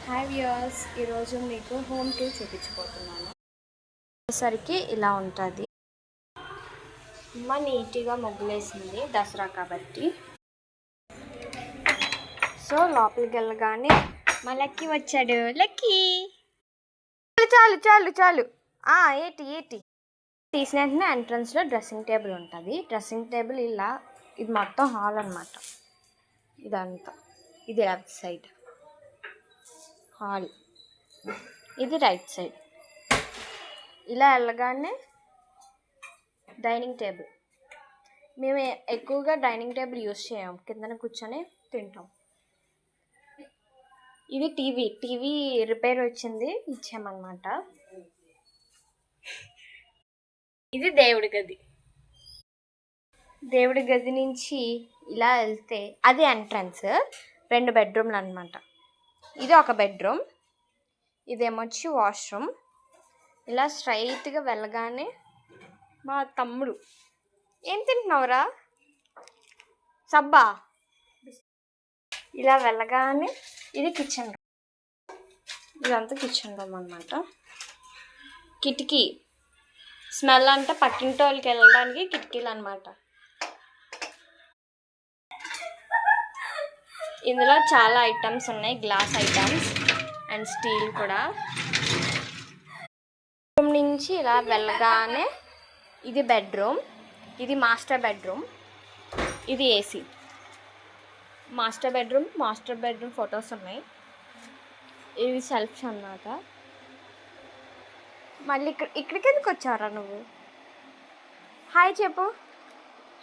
Hi viewers, ఈరోజు మీకు home tour చూపించబోతున్నాను. వచ్చేసరికి ఇలా ఉంటుంది. అమ్మ నీట్గా ముగ్గులేసింది దసరా కాబట్టి. సో లోపలికి వెళ్ళగానే మా లక్కీ వచ్చాడు. లక్కీ చాలు చాలు చాలు ఏటి తీసిన వెంటనే ఎంట్రన్స్లో డ్రెస్సింగ్ టేబుల్ ఉంటుంది. డ్రెస్సింగ్ టేబుల్ ఇలా, ఇది మొత్తం హాల్ అనమాట. ఇదంతా ఇది లెఫ్ట్ సైడ్ హాల్, ఇది రైట్ సైడ్. ఇలా వెళ్ళగానే డైనింగ్ టేబుల్. మేము ఎక్కువగా డైనింగ్ టేబుల్ యూజ్ చేయం, కిందన కూర్చొని తింటాం. ఇది టీవీ రిపేర్ వచ్చింది, ఇచ్చామన్నమాట. ఇది దేవుడి గది నుంచి ఇలా వెళ్తే అది ఎంట్రన్స్. 2 బెడ్రూమ్లు అనమాట. ఇది ఒక బెడ్రూమ్, ఇదేమొచ్చి వాష్రూమ్. ఇలా స్ట్రైట్గా వెళ్ళగానే మా తమ్ముడు, ఏం తింటున్నావురా సబ్బా. ఇలా వెళ్ళగానే ఇది కిచెన్ రూమ్. ఇదంతా కిచెన్ రూమ్ అనమాట. కిటికీ స్మెల్ అంటే పక్కింటి వాళ్ళకి వెళ్ళడానికి కిటికీలు అనమాట. ఇందులో చాలా ఐటమ్స్ ఉన్నాయి, గ్లాస్ ఐటమ్స్ అండ్ స్టీల్ కూడా. రూమ్ నుంచి ఇలా వెళ్ళగానే ఇది బెడ్రూమ్, ఇది మాస్టర్ బెడ్రూమ్, ఇది ఏసీ. మాస్టర్ బెడ్రూమ్ ఫొటోస్ ఉన్నాయి. ఇవి సెల్ఫ్స్ అన్నమాట. మళ్ళీ ఇక్కడికి ఎందుకు వచ్చారా నువ్వు? హాయ్ చెప్పు,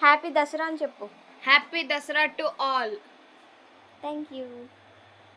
హ్యాపీ దసరా అని చెప్పు. Happy Dasara to all. Thank you.